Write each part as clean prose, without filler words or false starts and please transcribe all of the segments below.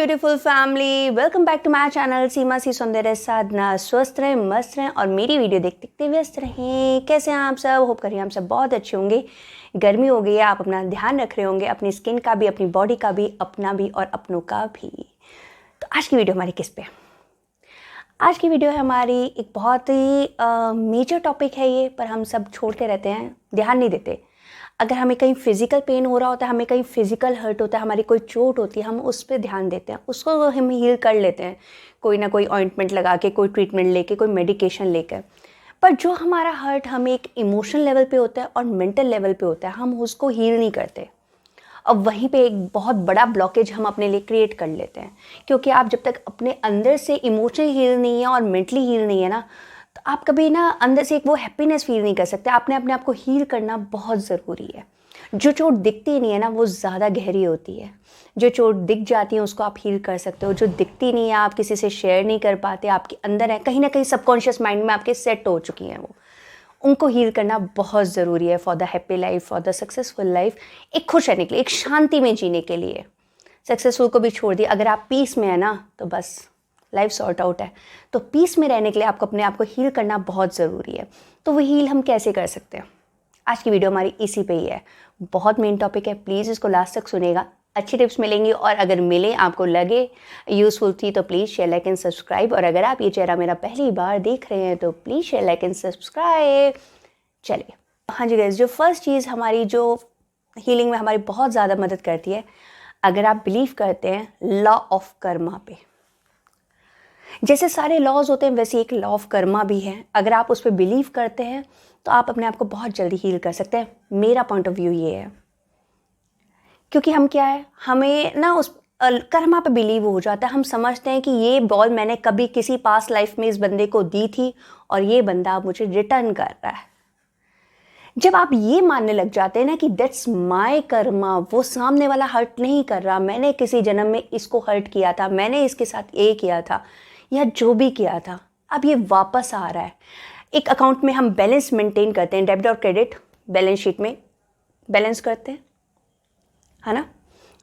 Beautiful family, welcome back to my channel Seema सी सौंदर्य साधना। स्वस्थ रहें, मस्त रहें और मेरी वीडियो देखते देखते व्यस्त रहें। कैसे हैं आप सब? होप करिए आप सब बहुत अच्छे होंगे। गर्मी हो गई है, आप अपना ध्यान रख रहे होंगे, अपनी स्किन का भी, अपनी बॉडी का भी, अपना भी और अपनों का भी। तो आज की वीडियो हमारी किस पे? आज की वीडियो है हमारी एक बहुत ही मेजर टॉपिक है ये, पर हम सब छोड़ते रहते हैं, ध्यान नहीं देते। अगर हमें कहीं फिजिकल पेन हो रहा होता है, हमें कहीं फिजिकल हर्ट होता है, हमारी कोई चोट होती है, हम उस पर ध्यान देते हैं, उसको हम हील कर लेते हैं कोई ना कोई ऑइंटमेंट लगा के, कोई ट्रीटमेंट लेके, कोई मेडिकेशन लेकर। पर जो हमारा हर्ट हमें एक इमोशनल लेवल पे होता है और मेंटल लेवल पे होता है, हम उसको हील नहीं करते। अब वहीं पे एक बहुत बड़ा ब्लॉकेज हम अपने लिए क्रिएट कर लेते हैं, क्योंकि आप जब तक अपने अंदर से इमोशनल हील नहीं है और मेंटली हील नहीं है ना, तो आप कभी ना अंदर से एक वो हैप्पीनेस फील नहीं कर सकते। आपने अपने आप को हील करना बहुत ज़रूरी है। जो चोट दिखती नहीं है ना, वो ज़्यादा गहरी होती है। जो चोट दिख जाती है उसको आप हील कर सकते हो। जो दिखती नहीं है, आप किसी से शेयर नहीं कर पाते, आपके अंदर है, कहीं ना कहीं सबकॉन्शियस माइंड में आपके सेट हो चुकी हैं, वो उनको हील करना बहुत ज़रूरी है for the happy life, for the successful life. एक खुश रहने के लिए, एक शांति में जीने के लिए। सक्सेसफुल को भी छोड़ दिए, अगर आप पीस में है ना, तो बस लाइफ सॉर्ट आउट है। तो पीस में रहने के लिए आपको अपने आप को हील करना बहुत ज़रूरी है। तो वो हील हम कैसे कर सकते हैं? आज की वीडियो हमारी इसी पे ही है। बहुत मेन टॉपिक है, प्लीज़ इसको लास्ट तक सुनेगा, अच्छी टिप्स मिलेंगी। और अगर मिले, आपको लगे यूज़फुल थी, तो please share, like and subscribe. और अगर आप ये चेहरा मेरा पहली बार देख रहे हैं तो please share, like and subscribe. चलिए, हाँ जी गाइस, जो फर्स्ट चीज़ हमारी जो हीलिंग में हमारी बहुत ज़्यादा मदद करती है, अगर आप बिलीव करते हैं लॉ ऑफ कर्मा पे। जैसे सारे लॉज होते हैं, वैसे एक लॉ ऑफ कर्मा भी है। अगर आप उस पर बिलीव करते हैं तो आप अपने आप को बहुत जल्दी हील कर सकते हैं। मेरा पॉइंट ऑफ व्यू ये है, क्योंकि हम क्या है, हमें ना उस कर्मा पे बिलीव हो जाता है। हम समझते हैं कि ये बॉल मैंने कभी किसी पास्ट लाइफ में इस बंदे को दी थी और ये बंदा मुझे रिटर्न कर रहा है। जब आप ये मानने लग जाते हैं ना कि दैट्स माय कर्मा, वो सामने वाला हर्ट नहीं कर रहा, मैंने किसी जन्म में इसको हर्ट किया था, मैंने इसके साथ ये किया था या जो भी किया था, अब ये वापस आ रहा है। एक अकाउंट में हम बैलेंस मेंटेन करते हैं, डेबिट और क्रेडिट बैलेंस शीट में बैलेंस करते हैं, है ना?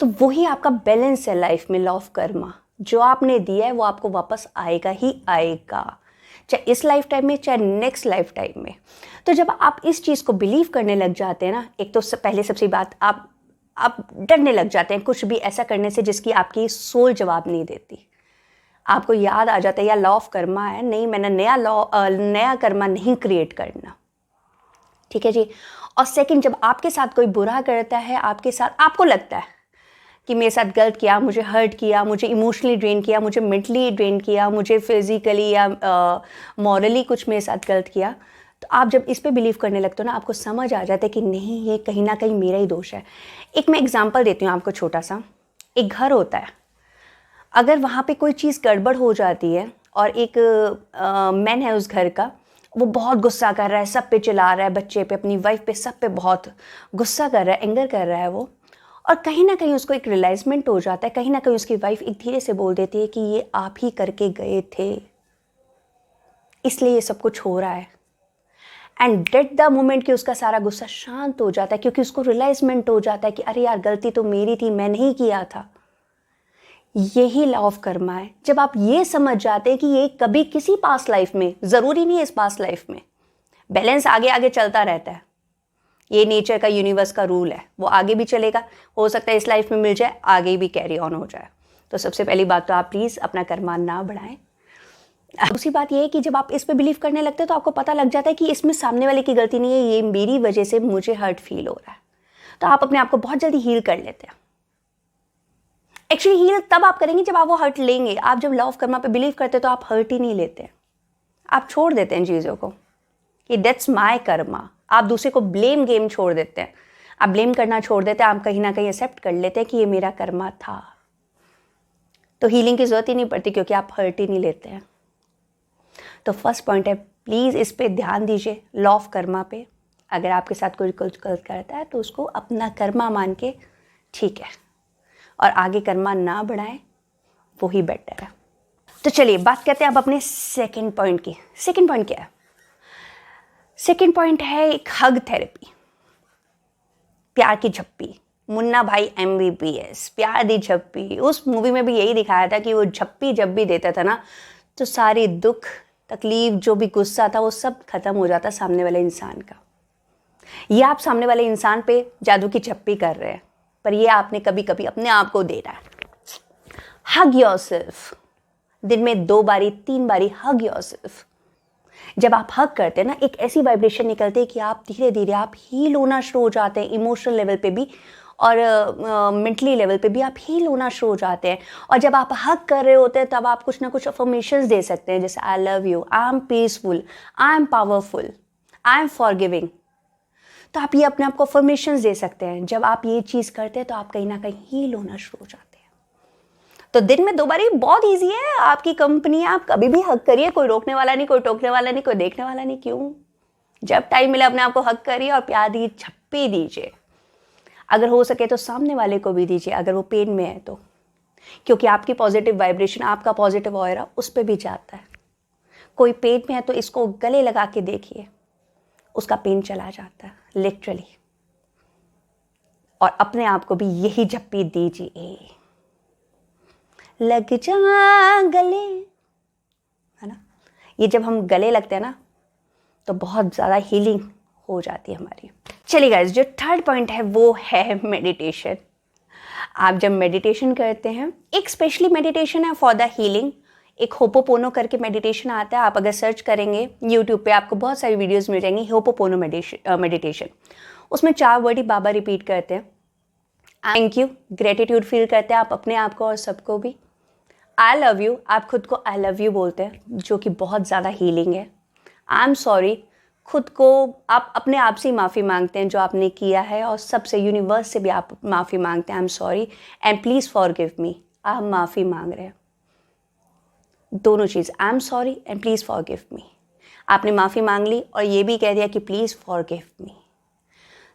तो वही आपका बैलेंस है लाइफ में, लॉ ऑफ कर्मा। जो आपने दिया है वो आपको वापस आएगा ही आएगा, चाहे इस लाइफ टाइम में, चाहे नेक्स्ट लाइफ टाइम में। तो जब आप इस चीज़ को बिलीव करने लग जाते हैं ना, एक तो पहले सबसे बात, आप डरने लग जाते हैं कुछ भी ऐसा करने से जिसकी आपकी सोल जवाब नहीं देती। आपको याद आ जाता है यार लॉ ऑफ कर्मा है, नहीं मैंने नया कर्मा नहीं क्रिएट करना, ठीक है जी। और सेकंड, जब आपके साथ कोई बुरा करता है, आपके साथ आपको लगता है कि मेरे साथ गलत किया, मुझे हर्ट किया, मुझे इमोशनली ड्रेन किया, मुझे मेंटली ड्रेन किया, मुझे फिजिकली या मॉरली कुछ मेरे साथ गलत किया, तो आप जब इस पे बिलीव करने लगते हो ना, आपको समझ आ जाता है कि नहीं, ये कहीं ना कहीं मेरा ही दोष है। एक मैं एग्जाम्पल देती हूँ आपको, छोटा सा। एक घर होता है, अगर वहाँ पे कोई चीज़ गड़बड़ हो जाती है और एक मैन है उस घर का, वो बहुत गुस्सा कर रहा है, सब पे चिल्ला रहा है, बच्चे पे, अपनी वाइफ पे, सब पे बहुत गुस्सा कर रहा है, एंगर कर रहा है वो। और कहीं ना कहीं उसको एक रियलाइजमेंट हो जाता है, कहीं ना कहीं उसकी वाइफ एक धीरे से बोल देती है कि ये आप ही करके गए थे, इसलिए ये सब कुछ हो रहा है। एंड डेट द मोमेंट कि उसका सारा गुस्सा शांत हो जाता है, क्योंकि उसको रियलाइजमेंट हो जाता है कि अरे यार, गलती तो मेरी थी, मैं नहीं किया था। यही लॉ ऑफ कर्मा है। जब आप ये समझ जाते हैं कि ये कभी किसी पास्ट लाइफ में, ज़रूरी नहीं है इस पास्ट लाइफ में, बैलेंस आगे आगे चलता रहता है, ये नेचर का, यूनिवर्स का रूल है, वो आगे भी चलेगा। हो सकता है इस लाइफ में मिल जाए, आगे भी कैरी ऑन हो जाए। तो सबसे पहली बात तो आप प्लीज़ अपना कर्मा ना बढ़ाएं। दूसरी बात ये है कि जब आप इस पे बिलीव करने लगते हैं तो आपको पता लग जाता है कि इसमें सामने वाले की गलती नहीं है, ये मेरी वजह से मुझे हर्ट फील हो रहा है। तो आप अपने आप को बहुत जल्दी हील कर लेते हैं। एक्चुअली हील तब आप करेंगे जब आप वो हर्ट लेंगे। आप जब लॉ ऑफ कर्मा पे बिलीव करते हैं तो आप हर्ट ही नहीं लेते, आप छोड़ देते हैं चीज़ों को कि दैट्स माय कर्मा। आप दूसरे को ब्लेम गेम छोड़ देते हैं, आप ब्लेम करना छोड़ देते हैं, आप कहीं ना कहीं एक्सेप्ट कर लेते हैं कि ये मेरा कर्मा था। तो हीलिंग की जरूरत ही नहीं पड़ती, क्योंकि आप हर्ट ही नहीं लेते हैं। तो फर्स्ट पॉइंट है, प्लीज़ इस पे ध्यान दीजिए, लॉ ऑफ कर्मा पे। अगर आपके साथ कोई कुछ गलत करता है तो उसको अपना कर्मा मान के ठीक है, और आगे कर्मा ना बढ़ाएं, वो ही बेटर है। तो चलिए बात करते हैं अब अपने सेकंड पॉइंट की। सेकंड पॉइंट क्या है? सेकंड पॉइंट है एक हग थेरेपी, प्यार की झप्पी। मुन्ना भाई MBBS, प्यार दी झप्पी, उस मूवी में भी यही दिखाया था कि वो झप्पी जब भी देता था ना तो सारी दुख तकलीफ जो भी गुस्सा था वो सब खत्म हो जाता सामने वाले इंसान का। ये आप सामने वाले इंसान पे जादू की झप्पी कर रहे हैं, पर ये आपने कभी कभी अपने आप को देना है। हग योरसेल्फ, दिन में 2 बारी 3 बारी हग योरसेल्फ। जब आप हग करते हैं ना, एक ऐसी वाइब्रेशन निकलती है कि आप धीरे धीरे आप हील होना शुरू हो जाते हैं, इमोशनल लेवल पे भी और मेंटली लेवल पे भी आप हील होना शुरू हो जाते हैं। और जब आप हग कर रहे होते हैं तब आप कुछ ना कुछ अफर्मेशंस दे सकते हैं, जैसे I love you, I am peaceful, I am powerful, I am forgiving. तो आप ये अपने आप को अफर्मेशंस दे सकते हैं। जब आप ये चीज़ करते हैं तो आप कहीं ना कहीं हील होना शुरू हो जाते हैं। तो दिन में 2 बारी बहुत ईजी है, आपकी कंपनी है, आप कभी भी हग करिए, कोई रोकने वाला नहीं, कोई टोकने वाला नहीं, कोई देखने वाला नहीं। क्यों? जब टाइम मिले अपने आप को हग करिए और प्यार दी झप्पी दीजिए। अगर हो सके तो सामने वाले को भी दीजिए अगर वो पेन में है तो, क्योंकि आपकी पॉजिटिव वाइब्रेशन, आपका पॉजिटिव ऑयरा उस पर भी जाता है। कोई पेन में है तो इसको गले लगा के देखिए, उसका पेन चला जाता है लिटरली। और अपने आप को भी यही झप्पी दीजिए, लग जा गले, है ना। ये जब हम गले लगते हैं ना तो बहुत ज़्यादा हीलिंग हो जाती है हमारी। चलिए गाइस, जो थर्ड पॉइंट है वो है मेडिटेशन। आप जब मेडिटेशन करते हैं, एक स्पेशली मेडिटेशन है फॉर द हीलिंग, एक होपोपोनो करके मेडिटेशन आता है। आप अगर सर्च करेंगे यूट्यूब पे आपको बहुत सारी वीडियोस मिल जाएंगी होपोपोनो मेडिटेशन। उसमें 4 वर्ड ही बाबा रिपीट करते हैं। थैंक यू, ग्रेटिट्यूड फील करते हैं आप अपने आप को और सबको भी। आई लव यू, आप खुद को आई लव यू बोलते हैं, जो कि बहुत ज़्यादा हीलिंग है। आई एम सॉरी, खुद को आप अपने आप से ही माफ़ी मांगते हैं जो आपने किया है, और सबसे यूनिवर्स से भी आप माफ़ी मांगते हैं। I am sorry and please forgive me, आप माफ़ी मांग रहे हैं। दोनों चीज़, I am sorry and please forgive me. आपने माफ़ी मांग ली और ये भी कह दिया कि प्लीज़ फॉरगिव मी।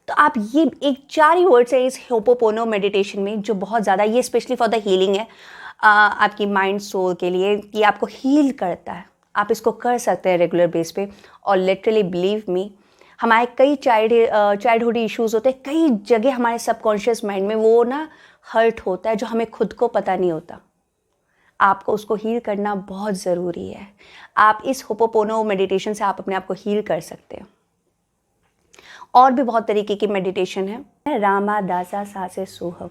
तो आप ये एक 4 ही वर्ड्स है इस होपोपोनो मेडिटेशन में, जो बहुत ज़्यादा, ये स्पेशली फॉर द हीलिंग है, आपकी माइंड सोल के लिए, ये आपको हील करता है। आप इसको कर सकते हैं रेगुलर बेस पे। और लिटरली बिलीव मी, हमारे कई चाइल्डहुड इश्यूज़ होते हैं, कई जगह हमारे सबकॉन्शियस माइंड में वो ना हर्ट होता है जो हमें खुद को पता नहीं होता। आपको उसको हील करना बहुत ज़रूरी है। आप इस होपोपोनो मेडिटेशन से आप अपने आप को हील कर सकते हैं। और भी बहुत तरीके की मेडिटेशन है। रामा दासा सासे सोहम,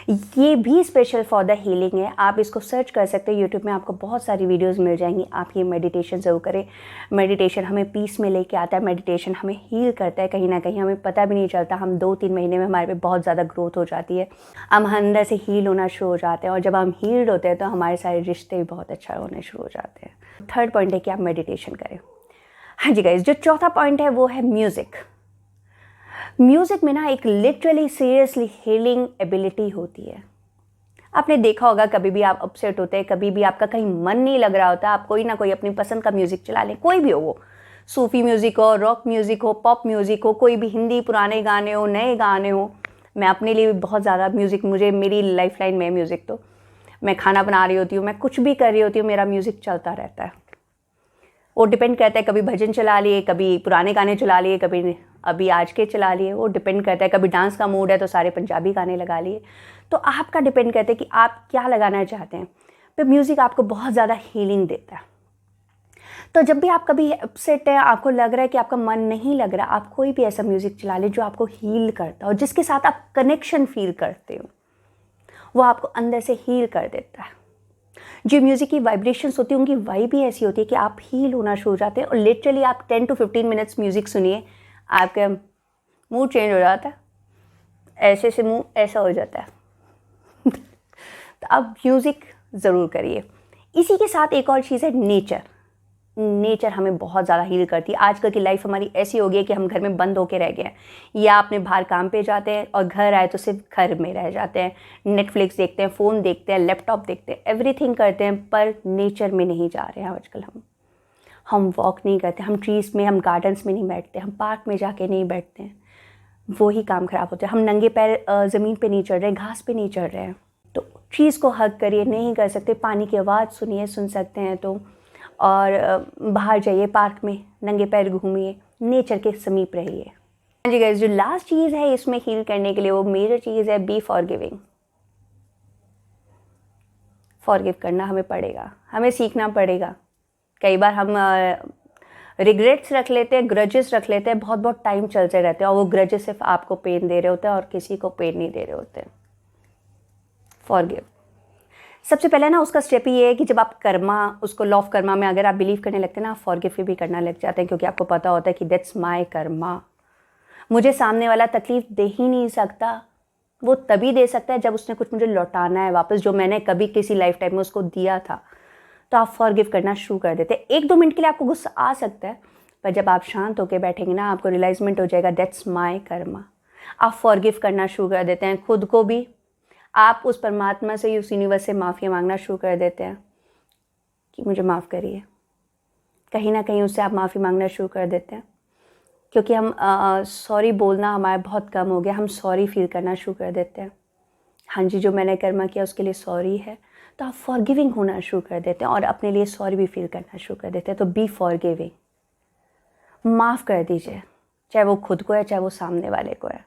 ये भी स्पेशल फॉर द हीलिंग है। आप इसको सर्च कर सकते हैं यूट्यूब में, आपको बहुत सारी वीडियोस मिल जाएंगी। आप ये मेडिटेशन ज़रूर करें। मेडिटेशन हमें पीस में लेके आता है, मेडिटेशन हमें हील करता है। कहीं ना कहीं हमें पता भी नहीं चलता, हम 2-3 महीने में हमारे पे बहुत ज़्यादा ग्रोथ हो जाती है, हम अंदर से हील होना शुरू हो जाते हैं। और जब हम हील्ड होते हैं तो हमारे सारे रिश्ते भी बहुत अच्छा होने शुरू हो जाते हैं। थर्ड पॉइंट है कि आप मेडिटेशन करें। हाँ जी गाइस, जो चौथा पॉइंट है वो है म्यूज़िक। म्यूज़िक में ना एक लिटरली सीरियसली हीलिंग एबिलिटी होती है। आपने देखा होगा, कभी भी आप अपसेट होते हैं, कभी भी आपका कहीं मन नहीं लग रहा होता, आप कोई ना कोई अपनी पसंद का म्यूज़िक चला लें, कोई भी हो, वो सूफ़ी म्यूज़िक हो, रॉक म्यूज़िक हो, पॉप म्यूज़िक हो, कोई भी हिंदी पुराने गाने हो, नए गाने हो। मैं अपने लिए भी बहुत ज़्यादा म्यूज़िक, मुझे मेरी लाइफ लाइन में म्यूज़िक, तो मैं खाना बना रही होती हूँ, मैं कुछ भी कर रही होती हूँ, मेरा म्यूज़िक चलता रहता है। वो डिपेंड करता है, कभी भजन चला लिए, कभी पुराने गाने चला लिए, कभी अभी आज के चला लिए, वो डिपेंड करता है। कभी डांस का मूड है तो सारे पंजाबी गाने लगा लिए। तो आपका डिपेंड करता है कि आप क्या लगाना चाहते हैं। पर म्यूज़िक आपको बहुत ज़्यादा हीलिंग देता है। तो जब भी आप कभी अपसेट है, आपको लग रहा है कि आपका मन नहीं लग रहा, आप कोई भी ऐसा म्यूज़िक चला लें जो आपको हील करता हो, जिसके साथ आप कनेक्शन फील करते हो, वो आपको अंदर से हील कर देता है। जो म्यूज़िक की वाइब्रेशंस होती है, उनकी वाइब भी ऐसी होती है कि आप हील होना शुरू हो जाते हैं। और लिटरली आप 10 to 15 मिनट्स म्यूज़िक सुनिए, आपका मूड चेंज हो जाता है, ऐसे से मूड ऐसा हो जाता है। तो आप म्यूज़िक ज़रूर करिए। इसी के साथ एक और चीज़ है नेचर। नेचर हमें बहुत ज़्यादा हील करती है। आजकल की लाइफ हमारी ऐसी हो गई है कि हम घर में बंद होके रह गए हैं, या अपने बाहर काम पे जाते हैं और घर आए तो सिर्फ घर में रह जाते हैं, नेटफ्लिक्स देखते हैं, फ़ोन देखते हैं, लैपटॉप देखते हैं, एवरीथिंग करते हैं, पर नेचर में नहीं जा रहे हैं आजकल। हम वॉक नहीं करते, हम ट्रीज़ में, हम गार्डन्स में नहीं बैठते, हम पार्क में जाके नहीं बैठते हैं, वही काम ख़राब होता है। हम नंगे पैर ज़मीन पे नहीं चढ़ रहे हैं, घास पे नहीं चढ़ रहे हैं। तो ट्रीज़ को हग करिए, नहीं कर सकते पानी की आवाज़ सुनिए, सुन सकते हैं तो, और बाहर जाइए, पार्क में नंगे पैर घूमिए, नेचर के समीप रहिए। जी गाइस, जो लास्ट चीज़ है इसमें हील करने के लिए, वो मेजर चीज़ है बी फॉरगिविंग। फॉरगिव करना हमें पड़ेगा, हमें सीखना पड़ेगा। कई बार हम रिग्रेट्स रख लेते हैं, ग्रजेस रख लेते हैं, बहुत बहुत टाइम चलते रहते हैं और वो ग्रजेस सिर्फ आपको पेन दे रहे होते हैं और किसी को पेन नहीं दे रहे होते हैं। फॉरगिव सबसे पहले ना उसका स्टेप ही ये है कि जब आप कर्मा, उसको लॉ ऑफ कर्मा में अगर आप बिलीव करने लगते हैं ना, आप फॉरगिव भी करना लग जाते हैं, क्योंकि आपको पता होता है कि दैट्स माय कर्मा। मुझे सामने वाला तकलीफ दे ही नहीं सकता, वो तभी दे सकता है जब उसने कुछ मुझे लौटाना है वापस, जो मैंने कभी किसी लाइफ टाइम में उसको दिया था। तो आप फॉरगिव करना शुरू कर देते हैं। 1-2 मिनट के लिए आपको गुस्सा आ सकता है, पर जब आप शांत होकर बैठेंगे ना, आपको रियलाइजमेंट हो जाएगा दैट्स माय कर्मा। आप फॉरगिव करना शुरू कर देते हैं, खुद को भी। आप उस परमात्मा से, उस यूनिवर्स से माफ़ी मांगना शुरू कर देते हैं कि मुझे माफ़ करिए। कहीं ना कहीं उससे आप माफ़ी मांगना शुरू कर देते हैं, क्योंकि हम सॉरी बोलना हमारा बहुत कम हो गया। हम सॉरी फील करना शुरू कर देते हैं। हाँ जी, जो मैंने कर्मा किया उसके लिए सॉरी है। तो आप फॉरगिविंग होना शुरू कर देते हैं और अपने लिए सॉरी भी फील करना शुरू कर देते हैं। तो बी फॉरगिविंग, माफ़ कर दीजिए, चाहे वो खुद को है, चाहे वो सामने वाले को है।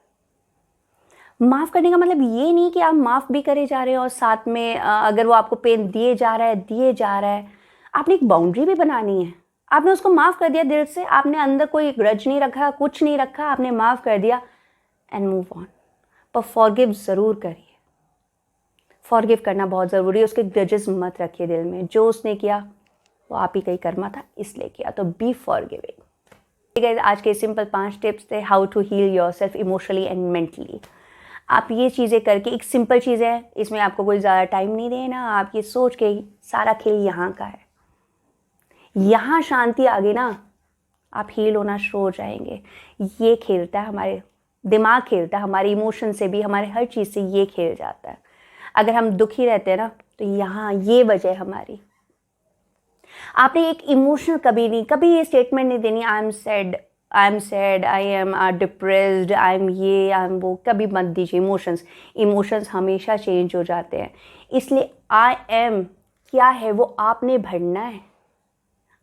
माफ़ करने का मतलब ये नहीं कि आप माफ़ भी करे जा रहे हैं और साथ में अगर वो आपको पेन दिए जा रहा है, आपने एक बाउंड्री भी बनानी है। आपने उसको माफ़ कर दिया दिल से, आपने अंदर कोई ग्रज नहीं रखा, कुछ नहीं रखा, आपने माफ़ कर दिया एंड मूव ऑन। पर फॉरगिव ज़रूर करिए। फॉरगिव करना बहुत ज़रूरी है। उसके ग्रजेस मत रखिए दिल में। जो उसने किया वो आप ही का ही कर्मा था, इसलिए किया। तो बी फॉरगिविंग। गाइस, आज के सिंपल 5 टिप्स थे how to heal yourself emotionally and mentally. आप ये चीज़ें करके, एक सिंपल चीज़ है, इसमें आपको कोई ज़्यादा टाइम नहीं देना। आप ये सोच के सारा खेल यहाँ का है, यहाँ शांति आ गई ना, आप हील होना शुरू हो जाएंगे। ये खेलता है, हमारे दिमाग खेलता है, हमारे इमोशन से भी, हमारे हर चीज़ से ये खेल जाता है। अगर हम दुखी रहते हैं ना, तो यहाँ ये वजह हमारी। आपने एक इमोशनल कभी ये स्टेटमेंट नहीं देनी I am sad, I am depressed, I am वो, कभी मत दीजिए। इमोशंस हमेशा चेंज हो जाते हैं। इसलिए आई एम क्या है वो आपने भरना है।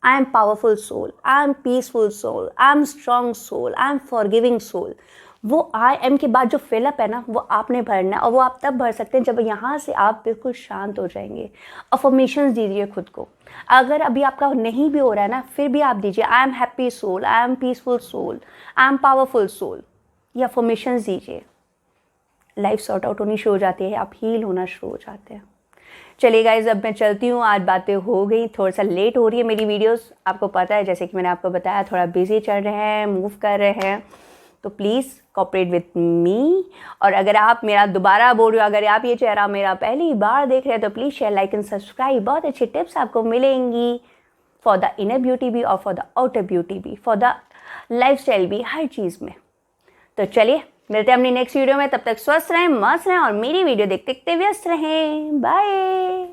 I am powerful soul, I am peaceful soul, I am strong soul, I am forgiving soul. वो आई एम के बाद जो फिलअप है ना, वो आपने भरना है। और वो आप तब भर सकते हैं जब यहाँ से आप बिल्कुल शांत हो जाएंगे। अफर्मेशंस दीजिए खुद को। अगर अभी आपका नहीं भी हो रहा है ना, फिर भी आप दीजिए I am happy soul, I am peaceful soul, I am powerful soul. ये अफर्मेशंस दीजिए। लाइफ सॉर्ट आउट होनी शुरू हो जाती है, आप हील होना शुरू हो जाते हैं। चलिए गाइज, अब मैं चलती हूँ। आज बातें हो गई, थोड़ा सा लेट हो रही है मेरी वीडियोस। आपको पता है, जैसे कि मैंने आपको बताया, थोड़ा बिजी चल रहे हैं, मूव कर रहे हैं। तो प्लीज़ कोऑपरेट विथ मी। और अगर आप, मेरा दोबारा बोल रही हो, अगर आप ये चेहरा मेरा पहली बार देख रहे हैं तो please share, like and subscribe. बहुत अच्छी टिप्स आपको मिलेंगी फॉर द इनर ब्यूटी भी और फॉर द आउटर ब्यूटी भी, फॉर द लाइफस्टाइल भी, हर चीज़ में। तो चलिए, मिलते हैं अपनी नेक्स्ट वीडियो में। तब तक स्वस्थ रहें, मस्त रहें और मेरी वीडियो देखते देखते व्यस्त रहें। बाय।